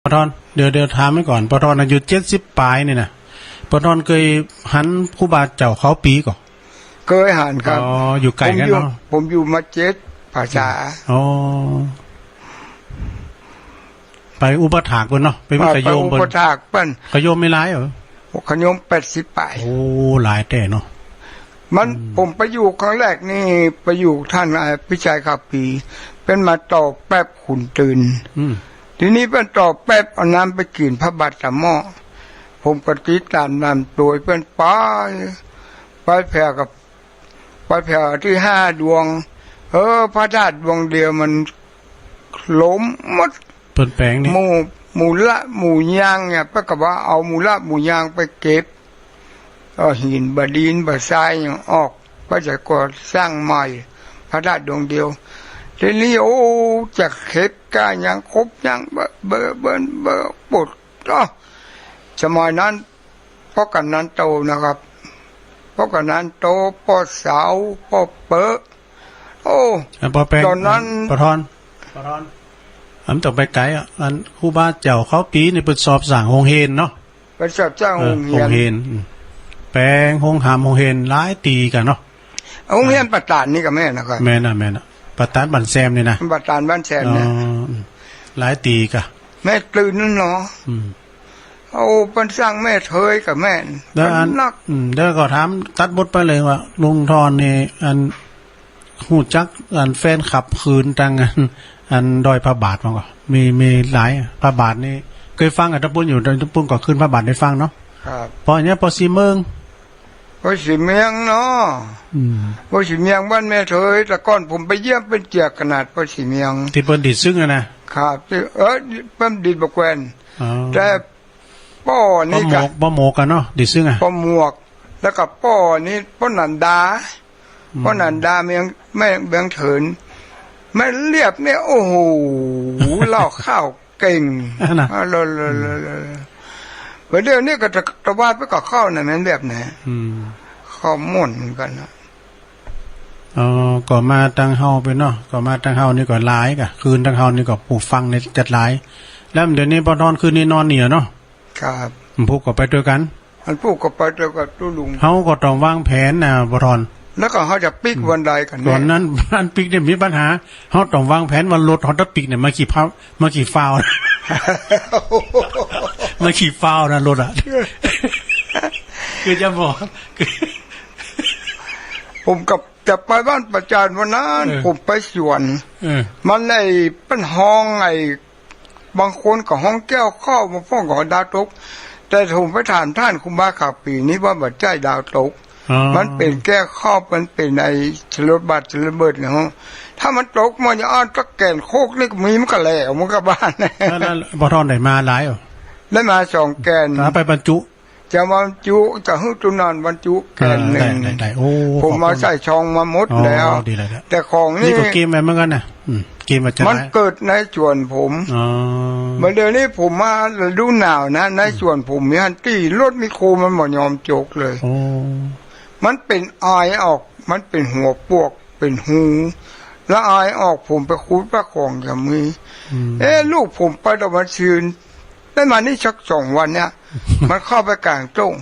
ปทอนเดี๋ยวถามไว้ก่อนปทอนอายุ70ปลายนี่นะปทอนเคยหันครูบาเจ้าเขาปีก่อนเคยหันครับอ๋ออยู่ไกลกันเนาะผมอยู่มัสยิดภาษาอ๋อไปอุปถากเพิ่นเนาะไปขยมเพิ่นอุปถากเพิ่นขยมไม่หลายเหรอขยม80ปลายโอ้หลายแต่เนาะมันผมไปอยู่ครั้งแรกนี่ไปอยู่ท่านพิชัยขับปีเป็นมาต่อแป๊บขุนตื่นทีนี้เป็นต่อแป๊บเอาน้ำไปกินพระบาทสามหม้อผมก็ติดตามนำตัวเพื่อนไปแผ่กับไปแผ่ที่5 ดวงพระธาตุดวงเดียวมันล้มหมดเปิ้นแปลงนี่หมูละหมูยางเนี่ยปะกับว่าเอาหมูละหมูยางไปเก็บหินบดินบะทรายอย่างออกก็จะก่อสร้างใหม่พระธาตุดวงเดียวทีนี้โอ้จะเข็บกายังครบยังเบอปวดสมัยนั้นเพราะกันนั้นโตนะครับเพราะกันนั้นโตพ่อสาวพ่อเป๋อโอ้ตอนนั้นปทอนอันต้องไปไกลอ่ะอันครูบาเจ้าเขาปีนี่เปิดสอบสร้างโรงเรียนเนาะไปสอบสร้างโรงเรียนแปลงโรงหามโรงเรียนหลายตีกันเนาะโรงเรียนประตานนี่ก็แม่นะครับแม่น่ะประตานบ้านแซมนี่นะประตานบ้านแซมเนี่ยหลายตีกะแม่ตื่นนั่นเนาะเอาเป็นสร้างแม่เทยกับแม่แล้วนักเดี๋ยวก็ถามตัดบทไปเลยว่าลุงทอนนี่อันหูจักอันแฟนขับคืนตังอันดอยพระบาทมั้งก็มีหลายพระบาทนี่เคยฟังอ่ะตะปุ้นอยู่ตะปุ้นก็ขึ้นพระบาทได้ฟังเนาะครับพอเนี้ยพอสีเมืองเนาะพอสีเมืองบ้านแม่เทยแต่ก่อนผมไปเยี่ยมเป็นเจียกขนาดพอสีเมืองที่เปิ้นดิดซึ่งนะครับเปิ้นดิดบกแวนแต่ป้อนี่กับป้อหมกกันเนาะดิซึ่งป้อหมวกแล้วกับป้อนี่ป้อนันดาเมียงแม่เบียงเถินไม่เรียบเนี่ยโอ้โหเล่าข้าวเก่งเดี๋ยวนี้ก็ตะวาดไปกับข้าวน่ะมันแบบไหนข้าวม่วนกันนะก็มาตั้งเฮาไปเนาะก็มาตั้งเฮานี่ก็หลายกะคืนตั้งเฮานี่ก็ปลูกฟังในจัดหลายแล้วเดี๋ยวนี้พอนอนคืนนี้นอนเหนียวเนาะครับพวกก็ไปด้วยกันมันพวกก็ไปด้วยกับตู้ลุงเฮาก็ต้องวางแผนนะบ่ทอนแล้วก็เขาจะปิกวันใดกันตอนนั้นอันปิกเนี่ยมีปัญหาเขาต้องวางแผนวันรถเขาจะปิกเนี่ยมาขี่ฟาวมาขี่ฟาวนะรถอ่ะคือจะบอกผมกับจะไปบ้านประจานวันนั้นผมไปสวนมันไอ้เป็นห้องไอ้บางคนกับห้องแก้วข้าวมาฟ้องกับดาวตกแต่ผมไปถามท่านคุบาขับปีนี้ว่าบัดใจดาวตกมันเป็นแก้ครอบมันเป็นไอ้ฉลบบัตรฉลบเบิดเนาะถ้ามันตกมันจะอ้อนตะแกนโคกนี่มีมันก็แหลกมันก็บ้านแล้วบ่ทอนได้มาหลายอ่ะได้มา2 แกนไปบรรจุจะบรรจุจะฮึตุนานบรรจุแกนหนึ่งได้โอ้ผมมาใส่ช่องมาหมดแล้วแต่ของนี่ก็เกมแบบเหมือนกันน่ะเกมมันเกิดในส่วนผมเมื่อเดือนนี้ผมมาฤดูหนาวนะในส่วนผมมีฮันตี้รถมิโครมันบ่ยอมจกเลยมันเป็นอายออกมันเป็นหัวปวกเป็นหูแล้วอายออกผมไปคูดประคองกับมือลูกผมไปดอกมันชืนได้มานี่สัก2 วันเนี่ยมันเข้าไปกลางต้ง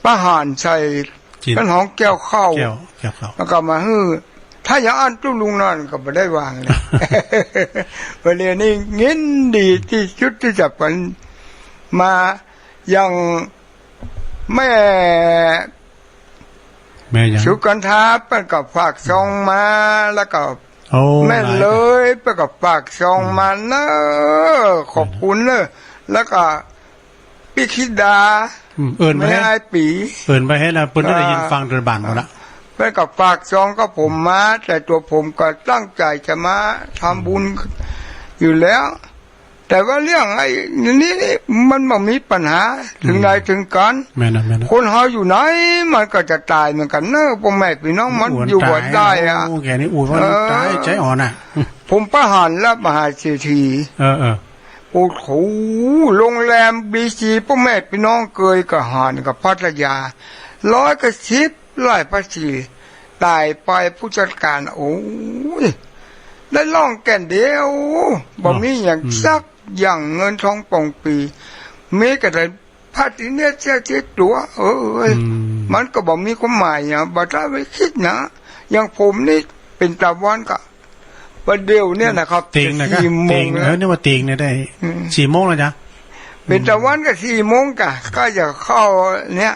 ประหารใส่เป็นห้องแก้วข้าวแล้วก็มาฮื้อถ้าอย่าอ่านตู้ลุงนั่นก็ไม่ได้วางเลยวันนี้เงินดีที่ชุดที่จับกันมายังแม่สุกันทาเป็นกับฝากซองมาแล้วก็แม่เลยเป็นกับฝากซองมาเนอะขอบคุณเนอะแล้วก็ปิคิดาไม่ให้ปีไปให้แล้วเพิ่นได้ยินฟังระบาดหมดละเป็นกับฝากซองก็ผมมาแต่ตัวผมก็ตั้งใจจะมาทำบุญอยู่แล้วแต่ว่าเรื่องไอ้นี่มันไม่มีปัญหาถึงใดถึงกันคนเขาอยู่ไหนมันก็จะตายเหมือนกันเนอะพ่อแม่พี่น้องมันอยู่บ่ได้อะแกนี่อู่ว่าตายใจอ่อนน่ะผมประหารและมหาเศรษฐีโอ้โหโรงแรมBCพ่อแม่พี่น้องเคยกับหารกับพัทยา110 180ตายไปผู้จัดการโอ้ยได้ล่องแก่นเดียวบ่มีอย่างสัก อย่างเงินทองป่องปีเมก็ได้พัดที่เนี่ยเจ็ดตัวมันก็บอกมีความหมายอ่ะบัดไม่คิดนะอย่างผมนี่เป็นตะวันก็ประเดี๋ยวเนี่ยนะครับ เตียงนะครับเตียงนี่ว่าเตียงเนี่ยได้4 โมงแล้วจ้ะเป็นตะวันก็4 โมงก็จะเข้าเนี่ย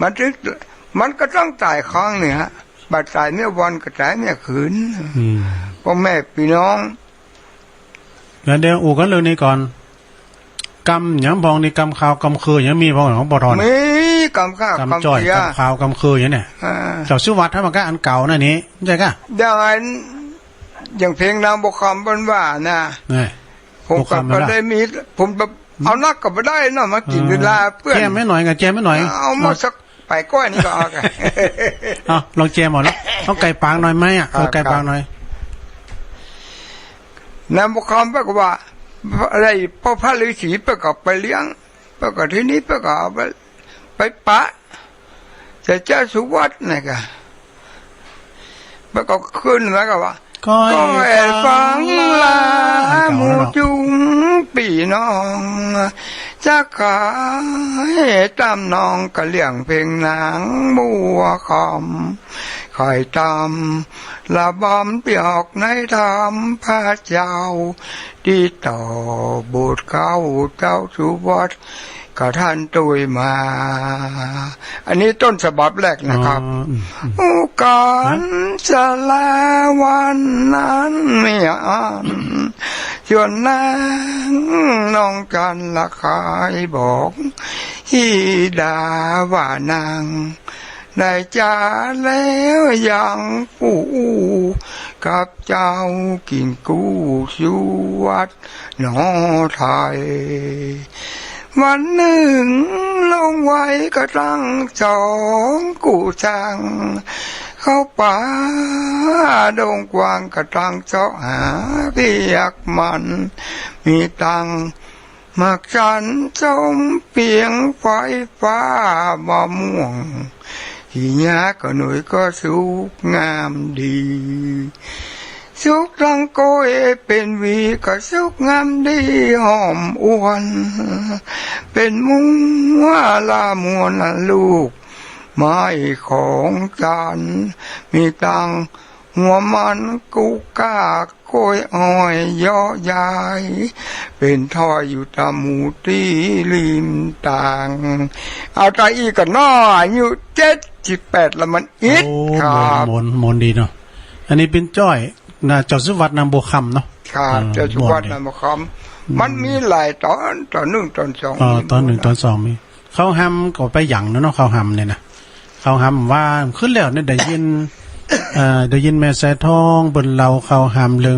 มันก็ต้องจ่ายค้างเนี่ยฮะบัตรจ่ายเนี่ยวันก็จ่ายเนี่ยคืนพ่อแม่พี่น้องแล้วเดี๋ยวอู่กันเรื่องนี้ก่อนกำยังพองนี่กำข่าวกำคือยังมีพองของปทมีกำข้าวกำจ่อยกำข่าวกำคืออย่างเนี่ยเจ้าสุวัตถ้ามันก็อันเก่านั่นนี้ใช่กะอย่างเพลงนางบกคำบนว่านะผมก็ได้มีผมแบบเอานักก็ไม่ได้นะมากินเวลาเพื่อนแจมไม่หน่อยกับแจมไม่หน่อยเอามาสักไปก้อยนี่ก็เอาไงลองแจมหมดแล้วต้องไก่ปางหน่อยไหมอ่ะไก่ปางหน่อยนางบกคำบอกว่าอะไรพ่อพระฤาษีไปกับไปเลี้ยงไปกับที่นี้ไปกับไปปะแต่เจ้าสุวัตนี่ก็ไปก็ขึ้นแล้วก็ว่าก็ฟังลาหมูจุงปีน้องจะขายตามน้องกะเลี่ยงเพลงนางบัวคำคอยตามละบอมเปียกในธรรมพระเจ้าที่ต่อบุตรเขาเจ้าสุวัตกับท่านตุยมาอันนี้ต้นฉบับแรกนะครับก่อนจะลาวันนั้นไม่อ่านชวนนางน้องกันละคายบอกฮีดาว่านางได้จาแล้วยังปู่กับเจ้ากินกู้ชูวัดหนอไทยวันหนึ่งลงไว้ก็ตั้ง2 กูจังเข้าป่าดงกวางก็ตั้งเจาะหาเพียกมันมีตังมักฉันจมเปียงไฟฟ้ามะม่วงหิยาก็หนุ่ยก็สุกงามดีสุกรังโกยเป็นวีก็สุกงามดีหอมอ้วนเป็นมุ้งว่าลามวนลูกไม้ของจันมีตังหัวมันกุกาโกยอ้อยย่อยายเป็นทอยอยู่ตามูตีริมต่างเอาใจอีกกันน้ออายุ78แล้วมันอิดครับมนดีเนาะอันนี้เป็นจ้อยน่าเจ้าสุวัตนำบัวคำเนาะครับเจ้าสุวัตนำบัวคำมันมีหลายตอนตอน 1 ตอน 2ตอน 1 ตอน 2มีเขาห้ำก็ไปหยั่งเนาะเขาห้ำเนี่ยนะเขาห้ำว่าขึ้นแล้วเนี่ยได้ยินแม่สายทองบนเราเขาห้ำเรื่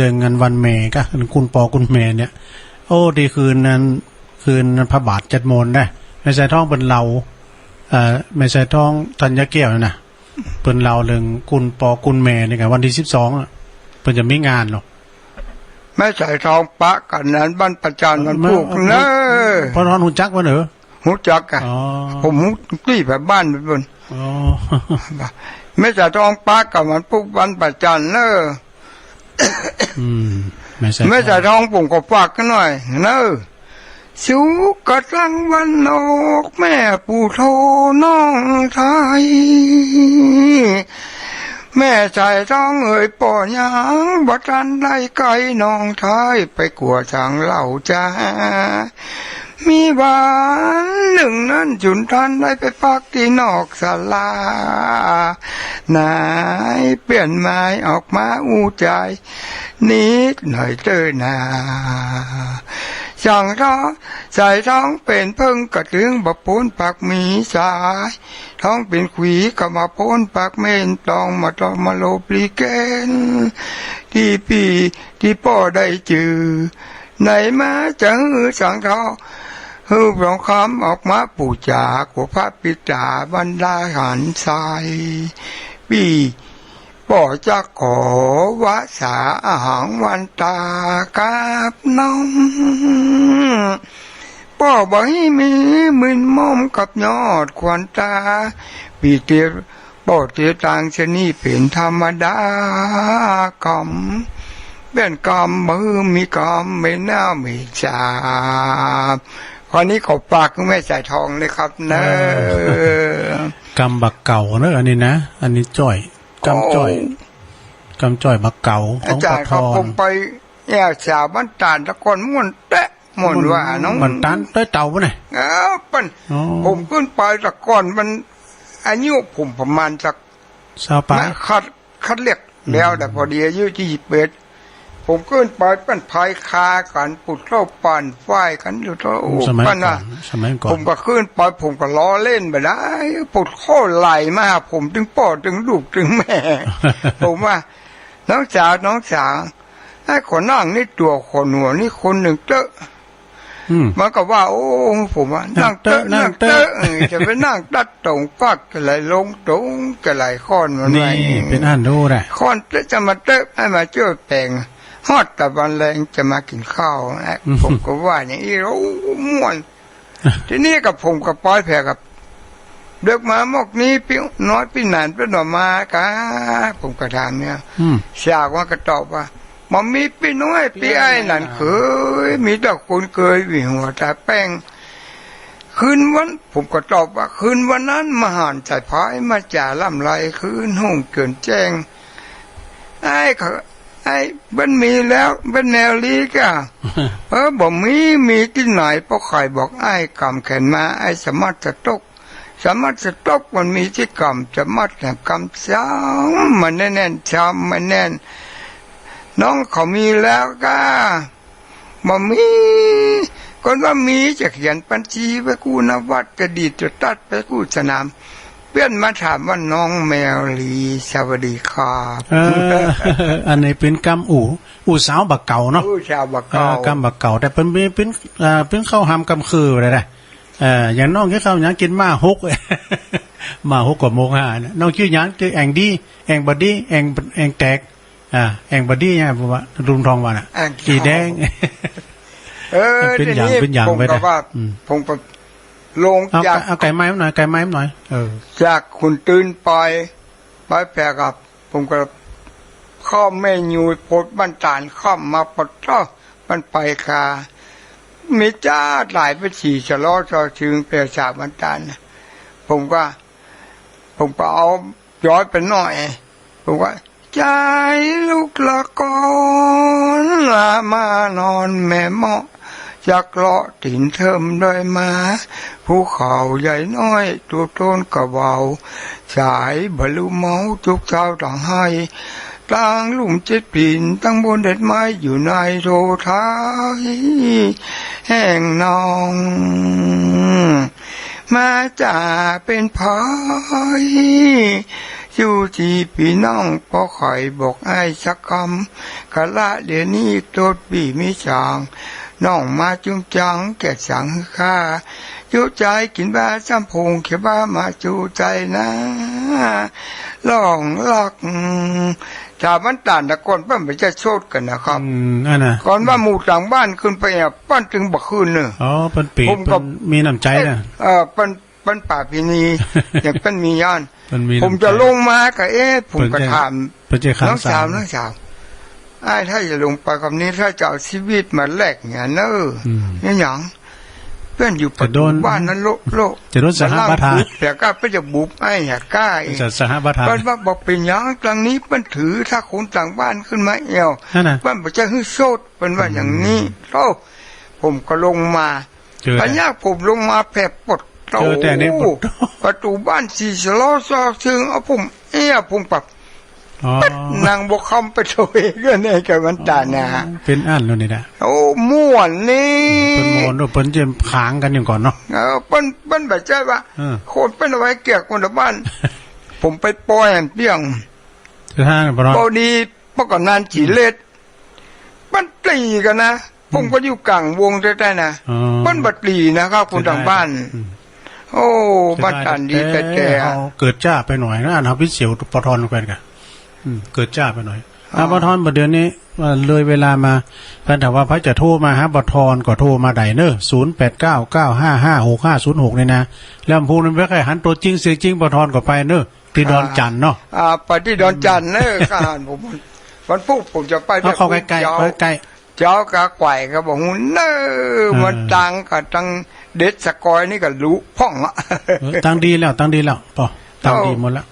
องงานวันแม่ก็คุณปอคุณแม่เนี่ยโอ้ดีคืนนั้นพระบาท7 โมงได้แม่สายทองบนเราแม่สายทองธัญแก้วนะเปิ้นเราเรื่องคุณปอคุณแม่นี่กันวันที่12เปิ้นจะมีงานหรอกแม่สายทองปะกันนั้นบ้านประจานมันพูกเนอพอทอนหูจักวะเหรอหูจักอ่ะผมหูตี้ไปบ้านไปบนแม่สายทองปะกับมันพูกบ้านประจานเนอแม่สายทองผมก็ฝากกันหน่อยเนอสุกกลางวันนกแม่ปู่โทน้องไทยแม่ชายท้องเอ่ยป่อยังบ่ทันได้ไกลน้องไทยไปกลัวจางเหล่าจ้ามีบ้านหนึ่งนั้นจุนทันได้ไปพักที่นอกศาลานายเปลี่ยนไม้ออกมาอู้ใจนิดหน่อยเตอนาสั่งท้องใส่ท้องเป็นเพิ่งกระถึงบะปูนปักมีสายท้องเป็นขวีก็มาโพนปักเมนตองมาโลปลีเกนที่พ่อได้จือไหนมาจะหือสั่งท้องฮือร้องคำออกมาปู่จากหัวพระปิตาบรรดาหันทรายป่อจะขอวาสาอาหารวันตากับน้องป่อบอกให้มีมึนมอมกับยอดควันตาปีเตียป่อเตียต่างชนีเป็นธรรมดากำ เป็นกรรมมือมีกรรมไม่น่าไม่จาวันนี้ขอฝากคุณแม่สายทองเลยครับนะ กำบักเก่าเนอะอันนี้นะอันนี้จ้อยกำจ้อยบักเก่าข อา อง จา ปะ รย์ ท ครับ อ ผ น มไปแย่สาวบ้านตาลตะกอนม่วนแตะม่วนว่าน้อง มันตันได้เต่าปะเนี่ย ปั้น อ๋อ ผมขึ้นไปตะกอนมันอายุผมประมาณสัก ชาวป่า คัดเรียกแล้วแต่พอดีอายุ21ผมขึ้นไปเป็นพายคากันปุดเข้าปั่นฝ้ายกันอยู่ตัวโอ้ สมัย ปั้น ก่อ นะ นสมัยก่อ ผ น มก็ขึ้นไปผมก็ล้อเล่นไปได้ปุดข้อไหลมาผมถึงพ่อถึงลูกถึงแม่ ผมว่าน้องสาวไอ้คนนั่งนี่ตัวคนหัวนี่คนหนึ่งเตอะ อืม มันก็ว่า โอ้ผมว่านั่งเตอะจะไปนั่งตัดตรงปักอะไรลงตรงอะไรค้อนมัน นี่ ไว้ เป็นอันดูได้ ค้อนจะมาเตอะให้มาเจอแปลงฮอดตะวันแรงจะมากินข้าวนะผมก็ว่าอย่างนี้โอ้ม่วน ทีนี้กับผมกับปอยแผ่กับเด็กมามอกนี้พี่น้อยพี่หนานเป็นหน่อมากะผมก็ถามเนี่ย อืม ชาวว่าก็ตอบว่ามันมีพี่น้อยพี่ไอ้นั่นเคยมีแต่คนเคยวิ่งหัวตาแป้งคืนวันผมก็ตอบว่าคืนวันนั้นมหานสายพายมาจ่าล่ำไรคืนห้องเกินแจ้งไอ้บันมีแล้วบันแนวลีกะบอกมีที่ไหนเพราะใครบอกไอ้กำแขนมาไอ้สมัติจะตกมันมีที่กำจะมัดแหกำซ้ำมันแน่นช้ำมันแน่นน้องเขามีแล้วก็บ่มีคนว่ามีจะเขียนบัญชีไปกู้นวัดจะดีจะตัดไปกู้สนามเพื่อนมาถามว่าน้องแมวลีสวัสดีครับ อันนี้เป็นกำอู่สาวบักเก่าเนาะ ชาวบักเกาก ำบักเก่าแต่เป็นข้าวหำกำคืออะไรได้อย่างน้องที่เขาอย่างกินมาฮก มาฮกกับโมง5เนี่ยน้องชื่อหยังชื่อแองดี้แองบอดี้แองแตกแองบอดี้เนี่ยผมว่ารุมทองว่าน่ะสีแดง เป็นอย่าง ทีนี้ผม ไป ก็ นะ ว่า ผมก็ลง เอา จาก ไก่ไม้หน่อยไก่ไม้หน่อยจากคุณตื่นไปแปลกับ ผมก็ข้อแม่ยูโพดบ้านตานข้ามมาปดก็มันไปคามีจ้าหลายไปฉี่ชะล้อชอชึงเปรียชาบ้านตานผมก็เอาย้อยไปหน่อยผมว่าใจลูกละก่อนลามานอนแม่เมาะจากเลาะติ่นเทิมด้วยมาภูเขาใหญ่น้อยตัวต้นกระเบาสายบรรลุเมาทุกเช้าต่างให้ตั้งลุ่มเจ็ดปีนตั้งบนเด็ดไม้อยู่ในโทท้ายแห่งนองมาจ่าเป็นพายอยู่ที่พี่น้องพอคอยบอกไอ้สักคำกะละเดี๋ยวนี้ตัวปีไม่จางน้องมาจุงจังแก่สังค่าจูใจกินบ้าซ้ำพงเขียบ้ามาจูใจนะลองลักชาวบ้านต่างตะกอนเปิ้นไปจะโชดกันนะครับนั่นน่ะก่อนว่าหมู่ต่างบ้านขึ้นไปปั้นถึงบักคืนเนอะอ๋อเป็นปีเป็นมีน้ำใจนะเป็นป่าพินี อย่างเป็นมีย่านผ มจะลงมากับผมก็ถาม น้องสาวไอ้ถ้าจะลงไปกับนี้ถ้าจะเอาชีวิตมาแลกเนี่ยเนอะเนี่ยหยังเพื่อนอยู่ปัจจุบันนั้นโลจะโดนสหบาทาแต่ก็ไปจะบุบไอ้แหกก้าจะสหบาทาบ้านว่าบอกเป็นหยังกลางนี้เปิ้นถือถ้าคนต่างบ้านขึ้นมาเอวบ้านบอกจะให้โซดเป็นว่าอย่างนี้โตผมก็ลงมาปัญญาผมลงมาแผลปดโตประตูบ้านสีสล้อซอซึ่งเอาผมปรับนางบกคำไปโชยก็เนี่ยกับมันตานะเป็นอันแล้วนี่นะโอ้ม่วนนี่เป็นม่วนเปิ้นจะค้างกันอยู่ก่อนเนาะเปิ้นแบบใจว่าโคตรเป็นเอาไว้เกี่ยวคนละบ้านผมไปปล่อยเปี้ยงพอดีปกนานจีเล็ดมันตีกันนะผมก็อยู่กลางวงได้ๆนะมันบัดตีนะครับคนทางบ้านโอ้บ้านตันดีแต่เกิดจ้าไปหน่อยนะอันพิเศษปทอนกันกันเกิดจ้าไปหน่อยปทอนเดือนนี้เลยเวลามาท่านถามว่าพระจะโทรมาฮะปทอนก็โทรมาได้เนอะ0899556506เนี่ยนะแล้วพูดนั้นไม่เคยหันตัวจริงเสียงจริงปทอนก็ไปเนอะที่ดอนจันเนาะไปที่ดอนจันเนอะข้าผม วันพุธผมจะไป เอาเข้าใกล้ๆใกล้ เจ้ากะไก่ก็บอกหูเน้อมันตังกับตังเด็ดสกอยนี่ก็รู้พ่องอ่ะ ตั้งดีแล้วป่อตั้งดีหมดแล้ว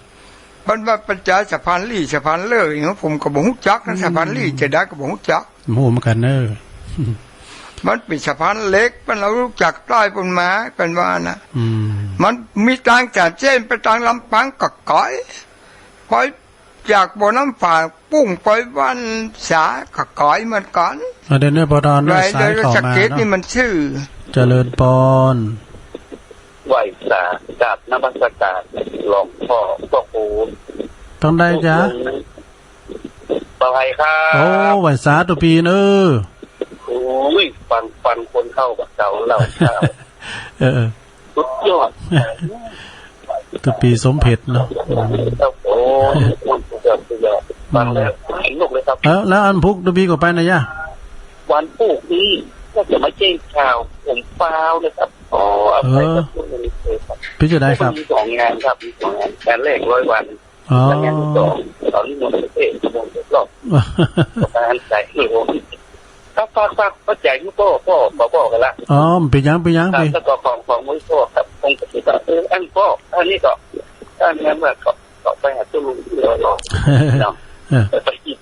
มันว่าปัญจาสะพานลี่สะพานเลิกอย่างผมก็บอกหูจักนะสะพานลี่จะได้ก็บอกหูจัก โหเหมือนกันเนอะ มันเป็นสะพานเล็กมันเรารู้จักใต้บนม้าเป็นว่านะ อืม มันมีทางจากเส้นไปทางลำพังกับก้อยไปจากบ่อน้ำฝาปุ้งไปวันสากับก้อยเหมือนกัน เดินเนี่ยปตอน ไร สาย เด ต่อ ส มา เก็ตนี่ เนาะ มันชื่อ เจริญปอน ไหวสากับนมัสการหลวงพ่อพ่อครู ต้องได้จ้ะ ปลอดภัยครั โอ้ บ ไหวสาตัวปีเนอะ โอ้ยฟันคนเข้ากับเก่าเหล่าข้าว เออ สุดยอด ตัวปีสมเพชรเนาะ ครับโอ้สุดยอดฟังแล้วเห็นลูกเลยครับ แล้วอันพุกตัวปีก็ไปนะย่ะ วันปลูกนี้ก็จะมาแจ้งข่าวผมเปล่าเลยครับอ๋ออะไรครับพวกนี้เลยครับ พี่จะได้ครับ มีสองงานครับมีสองงานงานแรก100 วัน อ๋อ แล้วงานที่สองตอนนี้มันประเทศมันรอบการใส่หรือฝากก็แจกลูกพ่อบอกกันละ อ๋อเป็นยัง ตามตะกอของมือพ่อครับคงจะคิดว่าอันพ่ออันนี้ก็อันนี้เมื่อก็ไปหาตู้ลุงที่เราเนาะไปอีก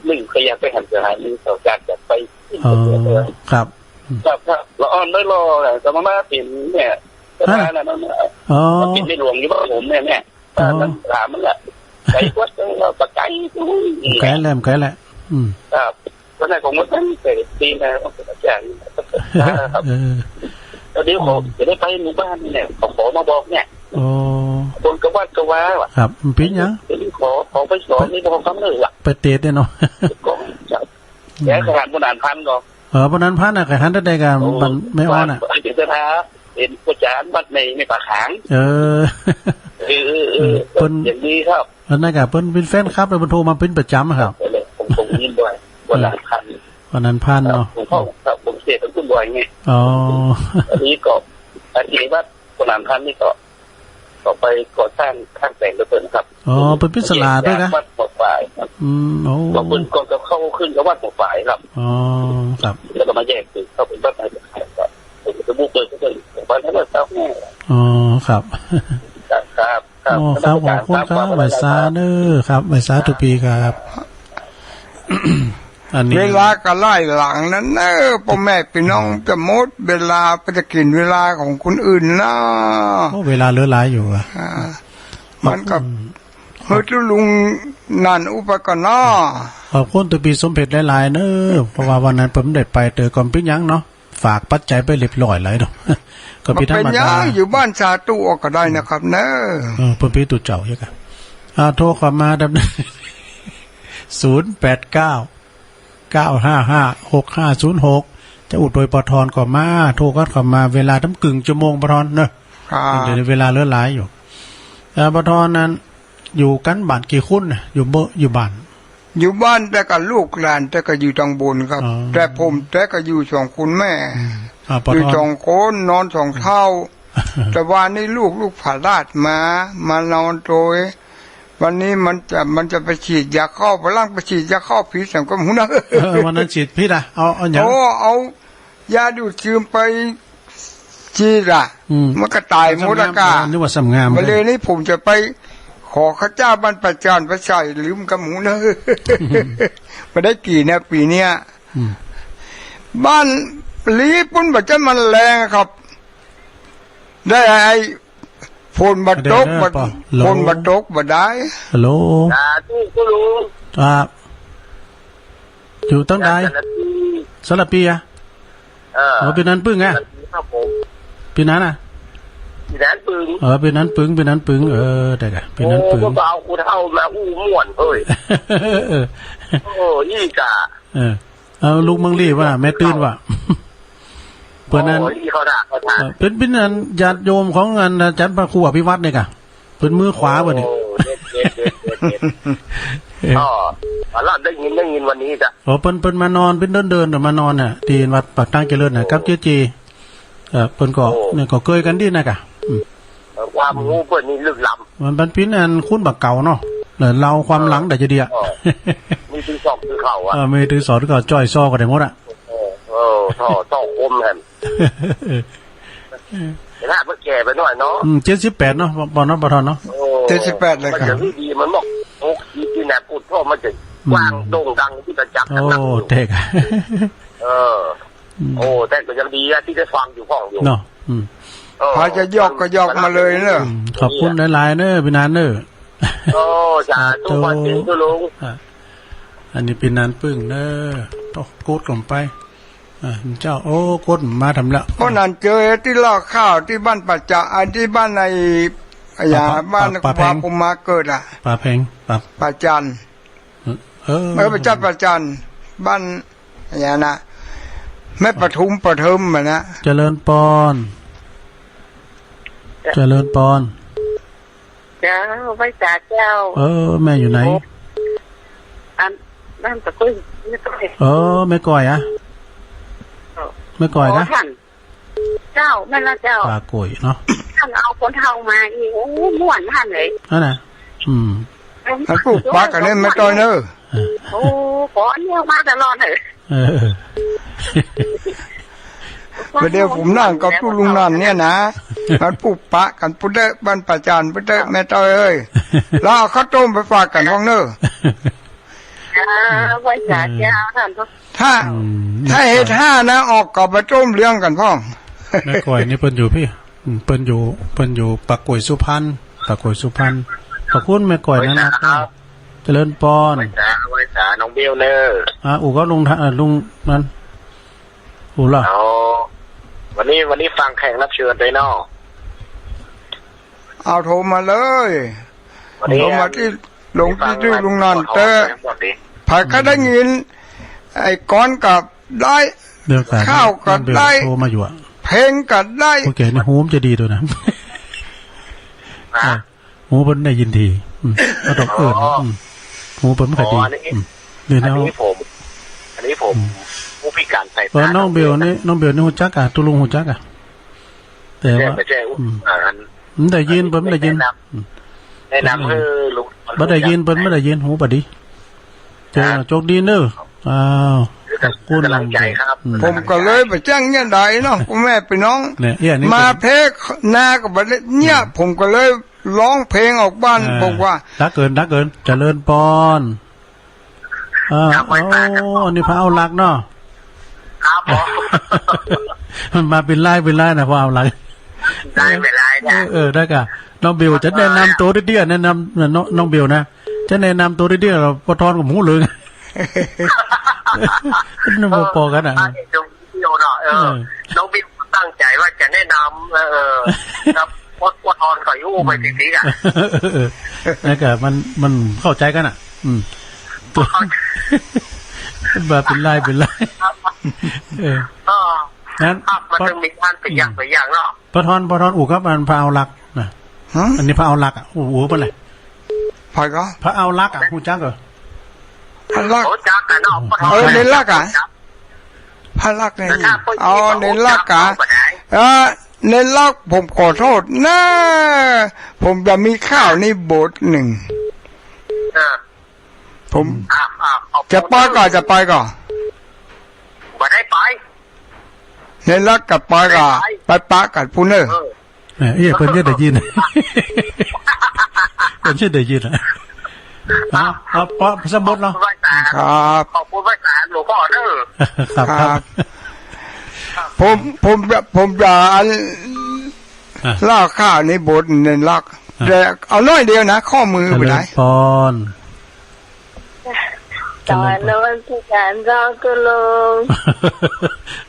หนึ่งขยันไปหันสถานีต่อการจะไป อ๋อครับ ครับเราอ่อนได้รอแต่มาเป็นเนี่ยสถานะมัน อ๋อ ปิดไม่หลวงอยู่บ้านผมเนี่ยนั่นถามมันแหละไปวัดเราตะไคร้ แก่แหละครับตอนแรกผมว่าตั้งแต่ปีนะต้องเป็นอาจารย์ครับแล้วเดี๋ยวผมจะได้ไปหมู่บ้านเนี่ยขอมาบอกเนี่ย โอ้ คนกวัดกว้าว่ะ ครับเป็นยัง เดี๋ยวขอไปสอนนี่บอกคำเลยว่ะ ไปเตะเนี่ยเนาะ ก็จะแย่สถานบนานพันก็ ปนันพันอ่ะกับฮันได้กันมันไม่อ้อนอ่ะ เดี๋ยวจะท้าเป็นอาจารย์วัดในปากหาง เปิ้น อย่างนี้ครับ อันนั้นกับเปิ้นเป็นแฟนครับแล้วเปิ้นโทรมาเป็นประจำครับ ผมยินด้วยวันนานพัน ปนันพันเนาะ ผมเข้าครับผมเสียทั้งคุณบ่อยไง อ๋อ อันนี้ก็อาชีพวัดวันนานพันนี่ก็ไปก่อสร้างข้างแต่งกระเปิดครับ อ๋อเป็นพิศลาด้วยนะ วัดหมดฝ่ายครับ โอ้ ก็เป็นก็เข้าขึ้นกับวัดหมดฝ่ายครับ อ๋อครับ แล้วก็มาแยกคือเข้าเป็นวัดไหนก็ได้ครับจะบุกเปิดก็เป็นวัดนั้นวัดเจ้าแม่ อ๋อครับ ครับ โอ้ครับขอบคุณครับไหวซาเนอร์ครับไหวซาทุกปีครับอันนี้ เวลาก็ไล่หลังนั้นเนอะพ่อแม่พี่น้องจะมดเวลาไปจะกินเวลาของคนอื่นนะ เวลาเหลือหลายอยู่อ่ะ มันกับเฮ้ยลุงนันอุปกรณ์นะ ขอบคุณตัวปีสมเพชรหลายๆเนอะเพราะว่าวันนั้นผมได้ไปเจอก่อนปิ้งยังเนาะฝากปัจจัยไปเรียบร้อยเลยเนาะก็ มัน พี่ธร เป็น รม ยั ดาง อยู่บ้านชาตู้ก็ได้นะครับเนอะ เพิ่นพี่ตุเจ้าใช่กันโทรเข้ามาดำเนิน089-955-6506จะอุดโดยปทรก็มาโทรก็เข้ามาเวลาทั้งกึ่งชั่วโมงปทรเนอะเดี๋ยวเวลาเหลือหลายอยู่ปทรนั้นอยู่กันบ้านกี่คุ้นอยู่บ้าน อยู่บ้านแต่กับลูกหลานแต่ก็อยู่ทางบนครับ อ๋อ แต่ผมแต่ก็อยู่สองคุณแม่ ป อยู่ ท ส ร องคนนอนสองเท่า แต่วันนี้ลูกผาลาดมานอนโดยวันนี้มันจะไปฉีดยาเข้าพลังไปฉีดยาเข้าผีสังก็หูนะ วันนั้นฉีดพิษอ่ะเอาอย่าง โอ้เอายาดูดซึมไปฉีดอ่ะมันก็ตายหมดอากาศ นึกว่าสำงาม มาเลยนี่ผมจะไปขอข้าเจ้าบรรพจารย์พระชัยลืมกับหมูนะ มาได้กี่นะปีเนี้ยบ้านลีปุ่นบัจมันแรงครับ ได้ไอ้ฝนบัดตกบัดฝนบัดตกบัดได้ ฮัลโหล ที่ก็รู้ อยู่ตั้งใดสลับปีอ่ะเป็นนั้นปึ้งไง ครับผม เป็นนั้นอ่ะ ที่นั้นปึง เป็นนั้นปึ้งได้กันเป็นนั้นปึ้ง ก็เอากูเท่ามาอู้ม่วนเฮ้ยโอ้ยี่กะเอาลูกมังลี่ว่าแม่ตื่นว่าเพื่อนนั้นเป็นอันญาติโยมของอันอาจารย์พระครูอภิวัตเนี่ยกะเป็นมือขวาบ่เนี่ยอ๋อเราได้ยินวันนี้จ้ะเป็นมานอนเป็นเดินมานอนน่ะที่วัดปากทางเจริญน่ะกับเจจีเปิ้นก็เนี่ยก็เคยกันดีนะกะความงูเปิ้นนี่ลึกล้ำมันเป็นพินอันคุ้นบักเก่าเนาะ เล่าความหลังแต่จะดีอ่ะ มีถือสอบถือเข่าอ่ะ ไม่ถือสอนก็จ้อยซอก็ได้หมดอ่ะ ท่อคมแฮมเห็นไหมเมื่อแก่ไปหน่อยเนาะ78เนาะบอลเนาะปทเนาะ78เลยครับมันจะดีมันบอกโอ้ที่แหนพูดท่อมันจะกว้างโด่งดังที่จะจับกันนะ โอ้เด็กโอ้แต่ก็ยังดีอะที่ได้ฟังอยู่ห้องอยู่เนาะพอจะยกก็ยกมาเลยเนอะขอบคุณหลายๆเนอะพี่นานเนอะโอ้จ้าตู้วันจริงตู้ลุงอันนี้พี่นานปึ้งเนอะต้องโกดลงไปเจ้าโอ้โกดมาทำละเพราะนั้นเจอที่ลอกข้าวที่บ้านปัจจาอันที่บ้านในบ้านปาปุมาเกิดอ่ะปลาแพงปาจันไม่ปาจันปาจันบ้านอย่างนะแม่ปทุมปทุมนะ เจริญปอนเจริญปอนเจ้าไว้จ่าเจ้าแม่อยู่ไหนนั่นตะกุ้ยไม่ก้อยแม่ก้อยอะแม่ก้อยนะเจ้าแม่ละเจ้าปลาโกยเนาะท่านเอาคนเท่ามาอีกโอ้ม่วนท่านเลยนั่นน่ะท่านปลูกปลากันเนี่ยไม่ต้อยเนอะโอ้ขอเนี่ยมาตลอดเลยเดี๋ยวผมนั่งกับผู้ลุงนั่นเนี่ยนะมันปลูกปะกันพุทธบ้านประจานพุทธแม่ต้อยเอ้ยแล้วเอาข้าวต้มไปฝากกันห้องเนอะไว้จ่าเจ้าท่านถ้าเหตุห้านะออกกับไปต้มเลี้ยงกันพ่อแม่ก้อยนี่เปิ้นอยู่พี่เปิ้นอยู่ปากกวยสุพรรณขอบคุณแม่ก้อยนะครับเจริญปอนไว้จ่าน้องเบลเนอร์อูก็ลุงนั้นอูล่ะวันนี้ฟังแขกรับเชิญไปเนาะเอาโทรมาเลยโทรมาที่ลงที่ลุงนันเตอร์ผักก็ได้ยินไอ้ก้อนกับได้ข้าวกับได้โทรมาอยู่อ่ะเพลงกับได้โอเคนี่หูมจะดีตัวนะหูเพิ่นได้ยินทีก็ต้องเอิ้นหูเพิ่นไม่ค่อยดีอันนี้ผมผู้พิการใส่ตาน้องเบลนี่ฮู้จักอ่ะตุลุงฮู้จักอ่ะแต่ว่าได้ยินเพิ่นได้ยินแนะนำคือลุงบ่ได้ยินเพิ่นไม่ได้ยินหูบ่ดีเจอโชคดีเด้อขอบคุณกำลังใจครับผมก็เลยไปแจ้งเนี่ยใดเนาะพ่อแม่พี่น้องมาเพลงนากับบัดเนี่ยผมก็เลยร้องเพลงออกบ้านบอกว่ารักเกินเจริญปอนนี่พระเอาลักเนาะครับมันมาเป็นไล่นะพระเอาลักได้เป็นไล่นะได้กะน้องเบลจะแนะนำตัวเดี้ยแนะนำน้องเบลนะจะแนะนำตัวเดี้ยเราปะทอนกับหมูเลยน้องเบลปอกันอ่ะน้องเบลตั้งใจว่าจะแนะนำครับปะทอนกับยูไปสิอ่ะนั่นกะมันเข้าใจกันอ่ะแบบเป็นไล่นั้นมันจะมีท่านเป็นอย่างเนาะปะทอนอู่ครับมันพระเอาลักนะอันนี้พระเอาลักอ่ะอู่เป็นไรพระเอาลักอ่ะหูจักเหรอพระลักเน้นลักอ่ะพระลักเนี่ยเน้นลักอ่ะเน้นลักผมขอโทษนะผมจะมีข้าวในโบสถ์หนึ่งผมจะไปก่อนมาได้ไปในรักกับไปก่อนไปปะกับพูเนอร์เพิ่นจะได้ยินเพิ่นจะได้ยินเพราะสมมติเนาะครับขอบคุณพระอาจารย์หลวงพ่อเนอครับผมจะล่าข้าวในโบสถ์ในรักแต่เอาน้อยเดียวนะข้อมือไปไหนปอนตอนนั้นที่การร้องก็ลง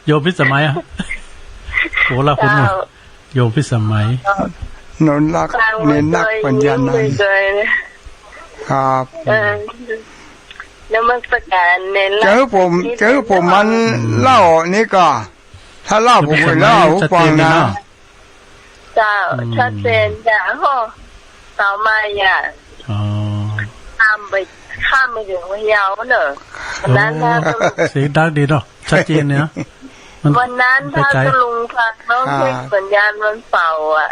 โยมพิสมัยอ่ะโหละคุณโยมพิสมัยนนรักเน้นรักปัญญานันครับแล้วมันประกาศเน้นรักเจอผมมันเล่านี่ก็ถ้าเล่าผมไปเล่าฟังนะเจ้าชัดเจนจ้ะฮ่อต่อมาอย่าข้ามไปถึงพะเยาเนอะนั้นถ้าเสียงดังดีเนาะชัดเจนเนี่ยวันนั้นถ้าลุงฟังน้องเช็คสัญญาณมันเป่าอ่ะ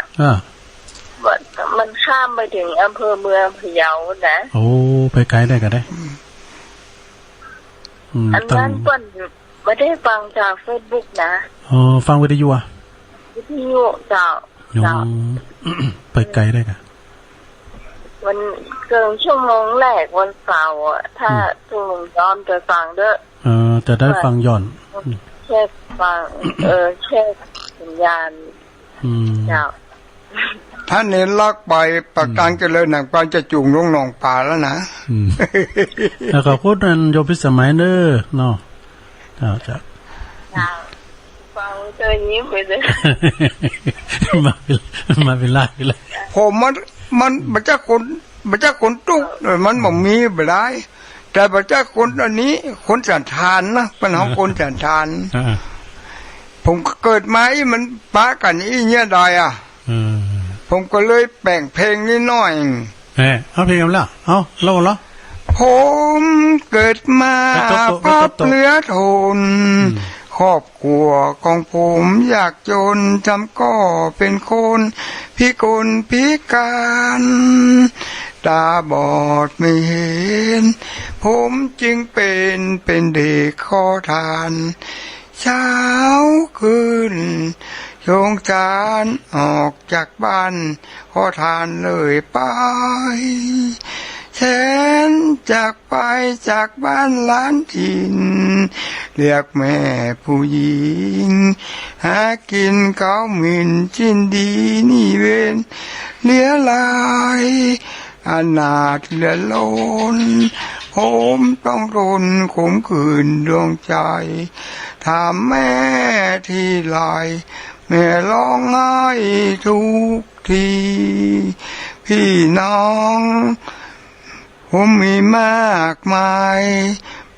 มันข้ามไปถึงอำเภอเมืองพะเยานะโอ้ไปไกลได้ก็ได้อันนั้นเปิ้นไม่ได้ฟังจาก Facebook นะอ๋อฟังวิทยุอ่ะวิทยุเจ้าไปไกลได้ก็มันเกินชั่วโมงแรกวันเสาร์อ่ะถ้าช่วงย้อนจะฟังเด้อจะได้ฟังย้อนเช็คฟังเช็คสัญญาณเจ้าถ้าเน้นลักไปประการเจริญหนังปานจะจูงลงหนองป่าแล้วนะแล้วก็พูดนั้นโยพิสมัยเด้อเนาะจ้าฟังตัวนี้ไปเลยมาเป็นไรผมมันบัจจคนตุ๊กมันบ่มีบ่ได้แต่บัจจคนอันนี้คนสันทานนะเป็นของคนสันทานผมเกิดมาอีมันปะกันอีเนี่ยได้อ่ะผมก็เลยแบ่งเพลงนิดหน่อยเอาเพลงกันแล้วเอาเล่าเหรอผมเกิดมาพับเลือทนครอบครัวของผมอยากจนจำก็เป็นคนพิกลพิการตาบอดไม่เห็นผมจึงเป็นเด็กขอทานเช้าคืนโยงจานออกจากบ้านขอทานเลยไปแสนจากไปจากบ้านล้านถิ่นเรียกแม่ผู้หญิงหากินเขาหมิ่นจินดีนี่เวนเหลือลายอนาถเหลือล้นผมต้องทนขมขื่นดวงใจถามแม่ที่ไรแม่ร้องไห้ทุกทีพี่น้องผมมีมากมาย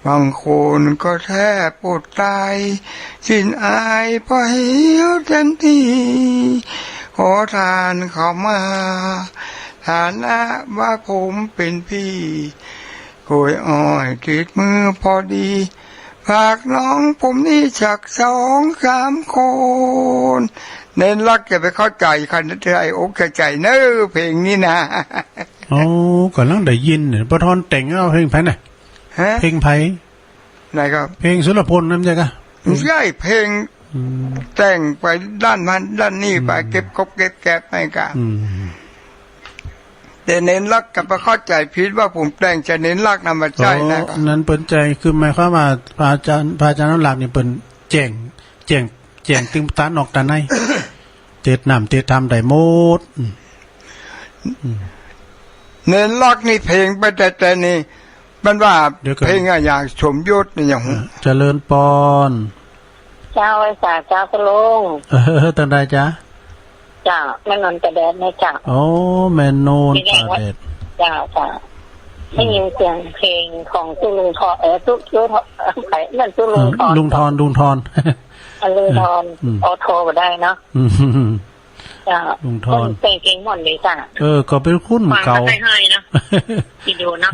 บางคนก็แทบอดตายสิ้นอายเพราะหิวทันทีขอทานเข้ามาฐานะว่าผมเป็นพี่กล้วยอ้อยติดมือพอดีฝากน้องผมนี่จัก2-3 คนเน้นรักจะไปเข้าใจคันใจอกใจเนอเพลงนี้นะโอ้ก่อนลังได้ยินเนี่ยปะทอนแต่งเอาเพลงไผน่ะเพลงไผไหนครับเพลงสุรพลนั่นใช่กะไม่ใช่เพลงแต่งไปด้านมันด้านนี้ไปเก็บกบเก็บแกะไปกะแต่เน้นรักกับไปเข้าใจผิดว่าผมแต่งจะเน้นรักนำมาใจนะครับนั้นเปิ้นใจคือหมายความว่าพระอาจารย์น้ำหลักนี่เปิ้นแจ้งตึงตานออกตาในเตดน้ำเตดทำได้หมดเน้นรักนี่เพลงไปแต่นี่มันว่าเพลงอย่างสมยศนี่อย่างเจริญปอนเจ้าไอ้สาเจ้าพระลงตั้งใดจ๊ะจ้าแม่นนท์ตะแดดนะจ้าโอ้แม่นนท์ตะแดดจ้าได้ยินเสียงเพลงของตุลุงทอตุไผ่นั่นตุลุงทอนลุงทอนลุงทอนออโทรมาได้เนาะจ้าลุงทอนเพลงเก่งหมดเลยจ้าก็เป็นคุณเก่าให้เนาะวิดีโอเนาะ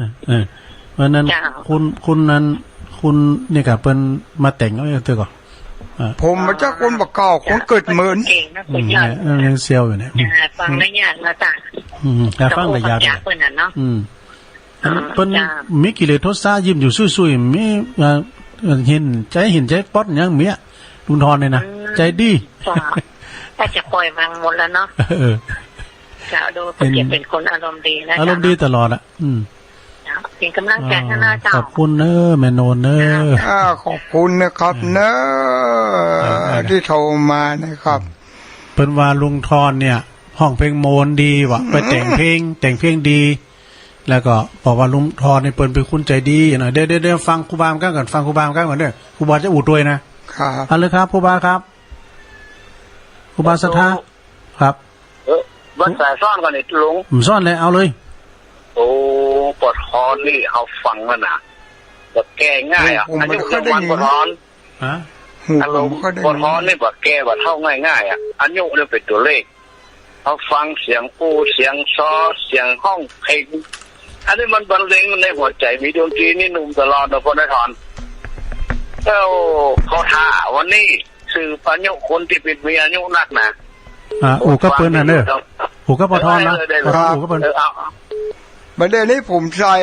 วันนั้นคุณนั้นคุณนี่ก็เป็นมาแต่งเอาเถอะก่อนผมมาจากคนบักเก่าคนเกิดเหมือนยังเซียวอยู่เนี่ยฟังได้ยากนะจ้ะฟังได้ยากเปิ้นน่ะเนาะเปิ้นมีกิเลสโทสะยิ้มอยู่ซุยๆมีเห็นใจป๊อดยังเมียลุงทอนเนี่ยนะใจดีถ้าจะปล่อยวางหมดแล้วเนาะจะดูเป็นคนอารมณ์ดีนะอารมณ์ดีตลอดอ่ะเป็นกำลังใจให้หน้าเจ้าขอบคุณเนอะแม่โนนเนอะขอบคุณนะครับเนอะที่โทรมานะครับเปิ้นว่าลุงทอนเนี่ยห้องเพลงโมนดีว่ะไปแต่งเพลงดีแล้วก็บอกว่าลุงทอนเนี่ยเปิ้นเป็นคนใจดีหน่อยเดี๋ยวฟังครูบามกันก่อนฟังครูบามกันก่อนเด้อครูบาจะอู่ด้วยนะครับเอาเลยครับครูบาครับครูบาศรัทธาครับวันสายซ่อนก่อนนี่ลุงผมซ่อนเลยเอาเลยโอ้ปวดคอนี่เอาฟังแล้วนะแบบแก้ง่ายอ่ะอันนี้คือวันปวดคออารมณ์ปวดคอนี่แบบแก้แบบเท่าง่ายอ่ะอันนี้เรื่องเป็นตัวเลขเอาฟังเสียงปูเสียงซอเสียงห้องเพลงอันนี้มันบรรเลงในหัวใจมีดนตรีนี่หนุ่มตลอดนะพ่อได้ถอนเขาท่าวันนี้สื่อปัญญาคนที่เป็นมีอายุนักนะก็เปิ้นนั่นเด้อ อูก็ปทอนนะปทอนอูก็เป็น ประเดี๋ยวนี้ผมใส่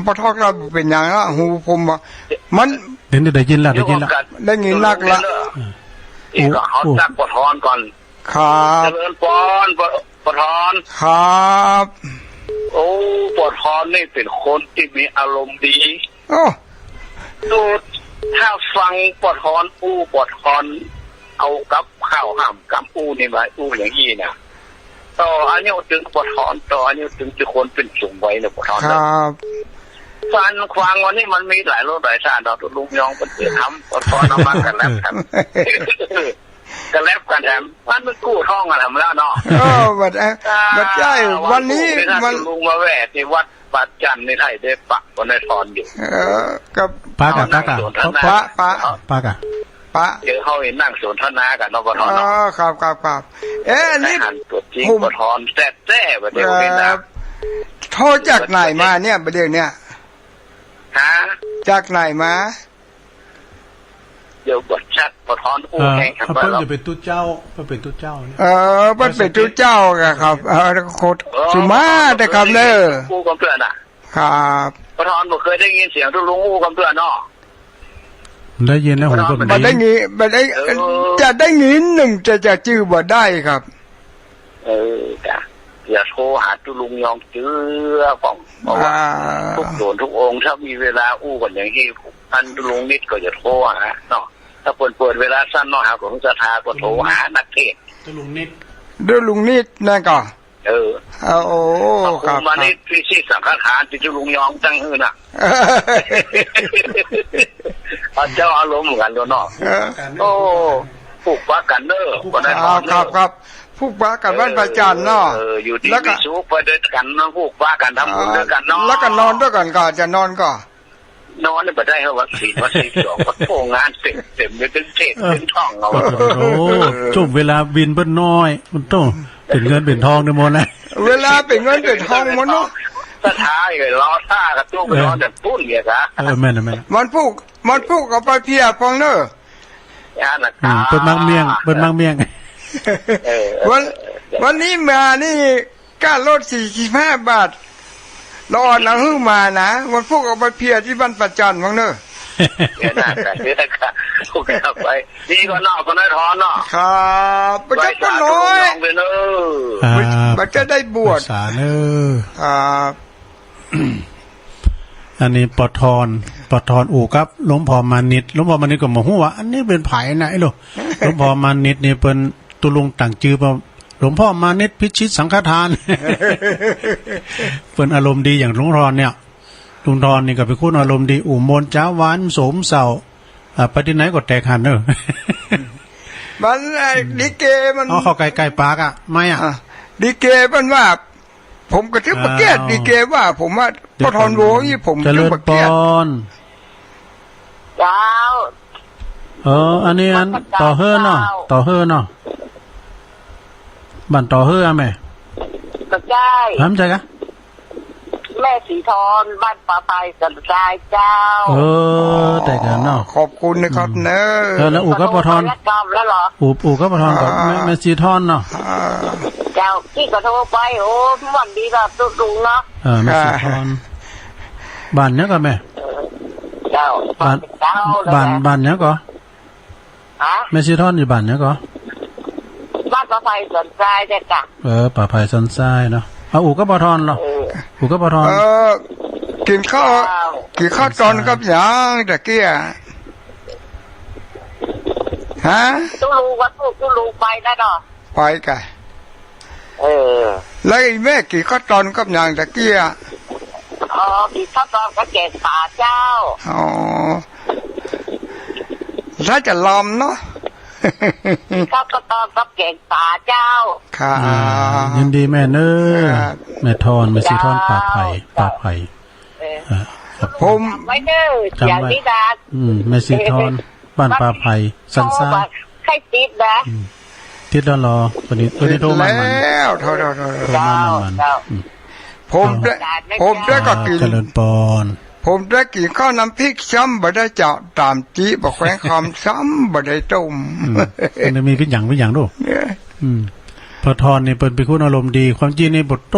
ปทอกเราเป็นอย่างละหูผมมัน เดี๋ยวได้ยินละได้ยินละ ได้ยินนักละ อีกก็เขาจักปทอนก่อน ครับ เจริญปอนปทอน ครับ โอ้ปทอนนี่เป็นคนที่มีอารมณ์ดี โอ้ ดูถ้าฟังปทอนปทอนเอากับข้าวห้ามกับนี่มาอย่างนี้นะต่ออันนี้ถึงปทอนต่ออันนี้ถึงจะคนเป็นสูงไว้เนี่ยปทอน ครับ ฟันควางวันนี้มันมีหลายรสหลายชาติเราลุงยองเป็นเสือทำปทอนเอามากันแล้วกันกันแล้วกันแถมมันเป็นกู้ท่องกันทำแล้วเนาะบัดใช่วันนี้มัน ลุงมาแวะที่วัดปัจจันในไทยได้ปักคนในทอนอยู่ กับ ปากะปากะ ปะ เดี๋ยวเขาเห็นนั่งสนทนากันนปทอน ครับนี่ หันตัวจริงปทอนแท้ๆประเดี๋ยวนี้นะ โทษจากไหนมาเนี่ยประเดี๋ยวเนี่ย ฮะ จากไหนมา เดี๋ยวบทชัดปทอนแข่งกันไป เพิ่ง แล้ว จะเป็นตู้เจ้าเพิ่งเป็นตู้เจ้าเนี่ย มันเป็นตู้เจ้าครับโคตรสุมาแต่คำเนอ กู้กับเพื่อนอ่ะ ครับ ปทอนบอกเคยได้ยินเสียงทุลุงกู้กับเพื่อนเนาะ ได้ยินแล้วผมก็ มันได้งี้มันได้จะได้งี้หนึ่งจะจื้อบ่ได้ครับ จ้ะอย่าโทรหาทุลุงยองเจือของเพราะว่าทุกโดนทุกองค์ถ้ามีเวลากันอย่างที่ท่านทุลุงนิดก็จะโทรหาเนาะถ้าเปิดเวลาสั้นเนาะหาของจะทาก็โทรหานักเทศ ตู้ลุงนิด ด้วยลุงนิดนั่นก็โอ้ครับ มานี่พี่ชีสังฆทานที่ทุลุงยองตั้งหื้อน่ะเจ้าอารมณ์กันเนาะโอ้ผูกปะกันเด้อคนนั้นครับผูกปะกันบ้านประจันเนาะ อยู่ที่มีสุขไปด้วยกันเนาะผูกปะกันทำบุญด้วยกันเนาะ แล้วก็นอนด้วยกันก็จะนอนก็นอนนี่บ่ได้ครับวัด4 2วัดโพงานเต็มเลยถึงเทศถึงท่องเอาโอ้จุ่มเวลาบินเพิ่นน้อยมันต้องเป็นเงินเป็นทองได้หมดเลยเวลาเป็นเงินเป็นทองหมดเนาะถ้าท้ายล้อท่ากับตู้ไปนอนแต่ปุ้นเนี่ยครับแม่นมันพูกเอาไปเพียพองเนอะเปิ้นมักเมี่ยงวันนี้มานี่ก้าลด45 บาทรอนะฮึมานะมันพูกเอาไปเพียที่บ้านประจันพองเนอะเนี่ยนะค่ะโอเคไปนี่ก็นอกก็ได้ทอนเนาะครับประจันก็น้อยมันจะได้บวชสาเนอครับ อันนี้ปทอนอู่ครับหลวงพ่อมานิดหลวงพ่อมานิดก็มาฮู้ว่าอันนี้เป็นไผไหนลูกหลวงพ่อมานิดนี่เป็นตุลุงตั้งชื่อว่าหลวงพ่อมานิดพิชิตสังฆทานเป็นอารมณ์ดีอย่างลุงทอนเนี่ยลุงทอนนี่ก็เป็นคนอารมณ์ดีอู่มนจ้าหวานโสมเสาไปที่ไหนก็แตกหันเนอะมันดิเกมันเข้าใกล้ๆปากอ่ะไม่อ่ะดิเกมันว่าผมกระทึบประเกศดีเกว่าผมว่าปทอนโวนี่ผมเจริญปอนเจ้าอันนี้อันต่อเฮือเนาะบ้านต่อเฮือแม่กระจายทำใจกะแม่สีทอนบ้านป่าไปกระจายเจ้าแต่กันเนาะขอบคุณนะครับเนอะแล้วอู่ก็ปทอนแล้วเหรออู่ก็ปทอนกับแม่สีทอนเนาะเจ้าที่ก็โทรไปโอ้วันดีแบบตุงเนาะแม่สีทอนบ้านเนี้ยก็แม่เจ้าบ้านเนี้ยก็แม่สีทอนอยู่บ้านเนี้ยก็บ้านป่าไผ่สันทรายเด็กอะป่าไผ่สันทรายเนาะอู่ก็ปทอนเนาะอู่ก็ปทอนกินข้าวตอนกับอย่างตะเกียฮะตู้ลูวัดตู้ลูไปได้เนาะไปกันแล้วแม่กี่ข้าวตอนกับอย่างตะเกียกี่ข้าวตอนกับแกงป่าเจ้าถ้าจะลอมเนาะข้าวตอนกับแกงป่าเจ้าค่ะยินดีแม่เนอแม่ทอนแม่สีทอนป่าไผ่ผมไว้เด้ออย่างนี้ดาแม่สีทอนบ้านป่าไผ่สันซ่าใครติดนะติดแล้วรอตัวนี้โทรมาแล้วโทรมันผมได้ก็กินเจริญปอนผมได้กินข้าวน้ำพริกซ้ำบ่ได้เจาะตามจีบอกแขวงคำซ้ำบ่ได้ต้มมันมีพิษอย่างด้วย พระทอนนี่เปิดเป็นคนอารมณ์ดีความจริงนี่บทโต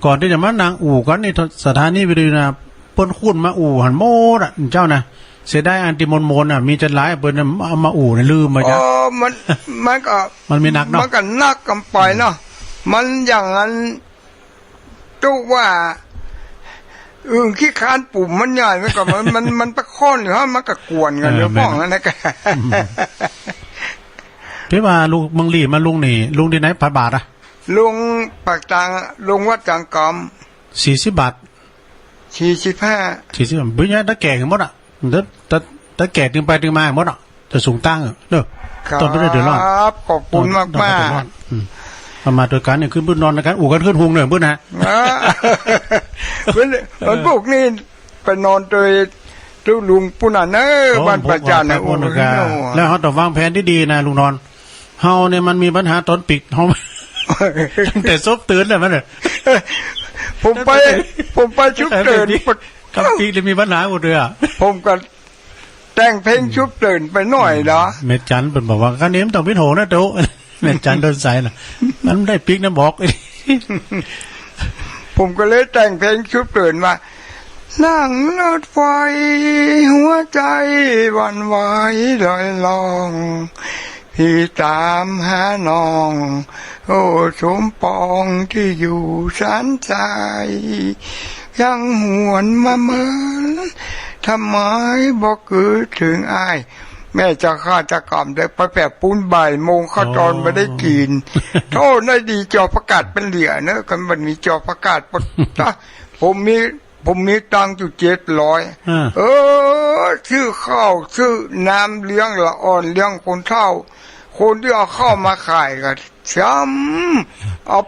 ก่อนที่จะมานางอู่กันนี่สถานีวิทยุนะเปิ้นคุ้นมาอู่หันโมดอ่ะเจ้านะเสียได้อันติมนอ่ะมีจัดหลายเปิ้นเอามาอู่นี่ลืมมาจ้ะมันก็มันมีนักเนาะมันก็นักกันไปเนาะมันอย่างนั้นตุว่าขี้คานปุ่มมันใหญ่ไม่ก็มันไปค้อนอยู่ฮะมันก็กวนกันเดี๋ยวป้องนั่นนะแกพี่ว่าลุงมังลีมาลุงนี่ลุงที่ไหนพันบาทอ่ะลุงปากตังลุงวัดจังกอม40 บาท40บึ้งเนี่ยตะแก่กันหมดอ่ะตะแก่ถึงไปถึงมาหมดอ่ะจะสูงตั้งเด้อตอนไม่ได้เดือดร้อนครับขอบคุณมากมากมาโดยการเนี่ยขึ้นพื้นนอนนะครับอู่กันขึ้นหุงเนี่ยพื้นนะมันพวกนี้ไปนอนโดยลุงปุ่นน่ะเนอะบ้านประจันนะอู่แล้วเขาต้องวางแผนที่ดีนะลุงนอนเฮาเนี่ยมันมีปัญหาตอนปิดเฮาตั้งแต่ซบตื่นเลยมันเนี่ยผมไปชุบตื่นกับปีจะมีปัญหาหมดเลยอ่ะผมก็แต่งเพลงชุบตื่นไปหน่อยเนาะเมจันเป็นบอกว่าการนี้มันต้องพิโหนะโตเมจันโดนใส่น่ะมันได้ปีกนะบอกผมก็เลยแต่งเพลงชุบตื่นมานั่งรถไฟหัวใจวันไหวลอยลองพี่ตามหาน้องโอ้สมปองที่อยู่สันใจยังหวนมาเมินทำไมบอกคือถึงอ้ายแม่จะฆ่าจะกรรมได้ไปแปะปูนบ่ายโมงข้าตอนไม่ได้กินโทษได้ดีจอประกาศเป็นเหลี่ยเนอะกันมันมีจอประกาศปดผมมีตังค์อยู่700ชื่อข้าวชื่อน้ำเลี้ยงละอ่อนเลี้ยงคนเฒ่าคนที่เอาข้าวมาขายกันช้ำเอา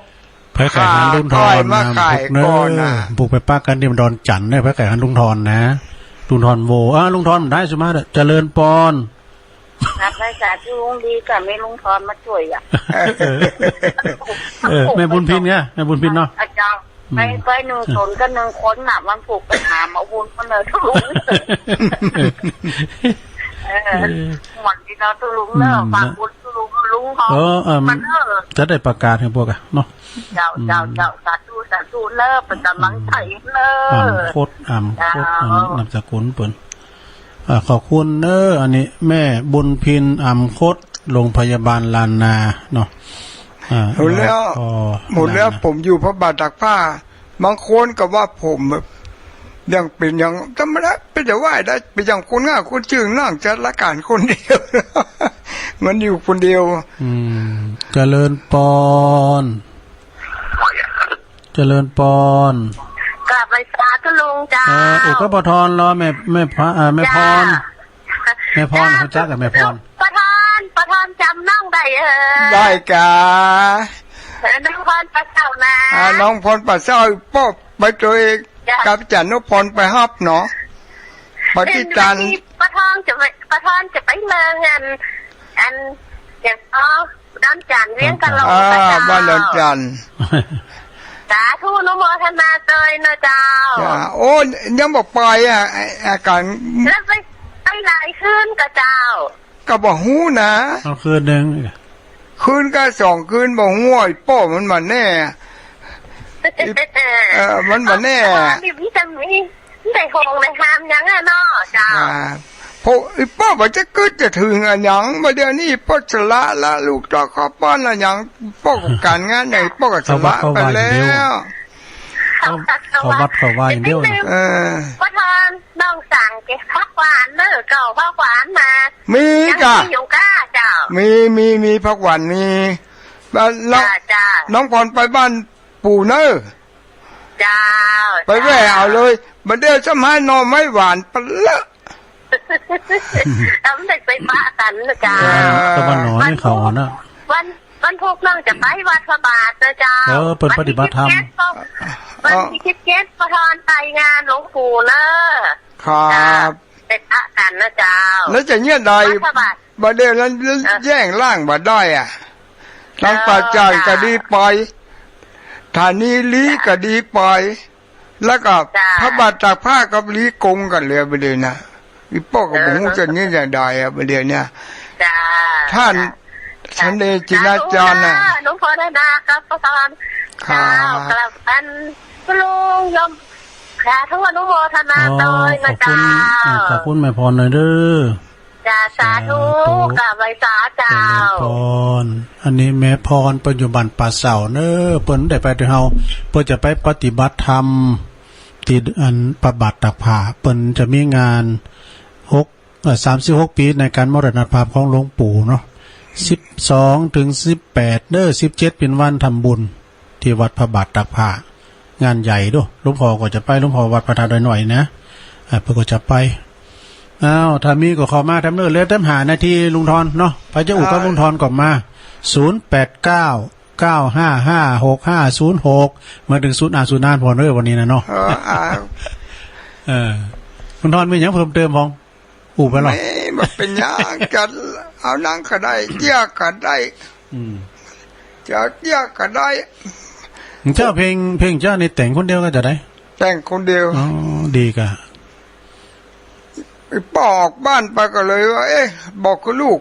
พระไก่หันลุงทอนมาขายก่อนนะบุกไปป้ากันที่มันดอนจันเนี่ยพระไก่หันลุงทอนนะลุงทอนโวลุงทอนได้สมาเจริญปอนนักได้สาธุลุงดีกับไม่ลุงทอนมาช่วยอ่ะแม่บุญพินไงแม่บุญพินเนาะอาจารย์ไปหนึ่งคนก็หนึ่งคนหนักมันผูกไปหามาบุญมันเลยทุลุงหวันที่เราทุลุงเนอะฝากบุญทุลุงลุงเขามันจะได้ประกาศให้พวกอะเนาะเจ้าสาธุเลิกเป็นกำลังใจเลิกโคตรอันนี้นามสกุลเปิ่นขอบคุณเนอะอันนี้แม่บุญพินอ่ำโคตรโรงพยาบาลลานนาเนาะหมดแล้วผมอยู่พระบาทตักผ้าบางคนก็ว่าผมยังเป็นยังธรรมดาเป็นแต่ว่าได้เป็นอย่างคนง่ายคนชื่อนั่งจัดละการคนเดียวมันอยู่คนเดียวเจริญปอนกลับไปสาธุลุงจ้าอุกปทรรอแม่พรเขาจักกับแม่พรประธานจำน้องได้ได้กะน้องพรประเจ้านะน้องพรประเจ้าป๊อบไปตัวเองกับจันนุพรไปฮับเนาะปฏิจันประธานจะไปเมืองอันอย่างดอนจันเลี้ยงกันลงบ้านดอนจันสาธุนุโมทนาเตยนะเจ้าโอ้ยังบอกไปอาการแล้วไปหลายคืนกับเจ้าก็บอกหูนะคืนหนึ่งคืนก็2 คืนบอกหูไอ้ป้อมันมาแน่มันมาแน่พี่จะมีได้หงได้ห้ามยังไงเนาะเจ้าพอไอ้ป้อว่าจะกึดจะถึงอะหยังมาเดี๋ยวนี้ป้อสละลูกต่อขอป้อนอะหยังป้อการงานไหนป้อก็สละไปแล้วเขาวัดเขาว่าอย่างเดียวประธานน้องสั่งเก็บผักหวานเนอะเก่าผักหวานมามีจ้ะอยู่ก้าเจ้ามีผักหวานมีน้องพรไปบ้านปู่เนอะจ้าไปแว่เอาเลยมาเดี๋ยวจะให้นอไม่หวานปะละทำเด็กไปปะกันนะจ้าตะวันหนอนี่เขาเนอะวันพุธน้องจะไปวัดพระบาทนะจ้าเปิดปฏิบัติธรรมวันที่17ประธานไปงานหลวงปู่เนอะครับเป็นพระกันนะเจ้าแล้วจะเงี้ยใดบัดเดี๋ยวนั้นแย่งร่างบัดได้อ่ะทั้งปัจจัยก็ดีไปฐานีลีก็ดีไปแล้วก็พระบาทจากผ้ากับลีกงกันเลยบัดเดี๋ยวนะอีป้อกับผมจะเงี้ยใดอ่ะบัดเดี๋ยวเนี่ยท่าน ฉันเดจินาจารย์น่ะ หลวงพ่อได้นะครับพระพรเจ้ากลับอันลุงยมสาธุอนุโมทนาโดยนะเจ้า ขอบคุณแม่พรหน่อยเด้อ จ้าสาธุกับไว้สาเจ้า พรอันนี้แม่พรปัจจุบันป่าเสาเน้อเปิ้นได้ไปที่เฮาเปิ้นจะไปปฏิบัติธรรมที่อันประบัติตักผ้าเปิ้นจะมีงาน36 ปีในการมรณภาพของหลวงปู่เนาะ12 ถึง 18เด้อ17เป็นวันทำบุญที่วัดพระบาทตักผ้างานใหญ่ด้วยหลวงพ่อก็จะไปหลวงพ่อวัดพระธาตุหน่อยนะเพิ่นก็จะไปอ้าวถ้ามีก็ขอมาทำเรื่องเลยเต็มหานาทีลุงทอนเนาะไปเจ้าอู่กับลุงทอนก่อนมา0899556506มาถึงศูนย์นานพอเด้อวันนี้นะเนาะลุงทอนมีหยังเพิ่มเติมบ้างอู่ไปหรอไม่เป็นยากกันเอานางก็ได้เจี้ยก็ได้จะเจี้ยก็ได้เจ้าเพลงเจ้าในแต่งคนเดียวก็จะได้แต่งคนเดียวอ๋อดีกะไปปอกบ้านไปก็เลยว่าบอกกับลูก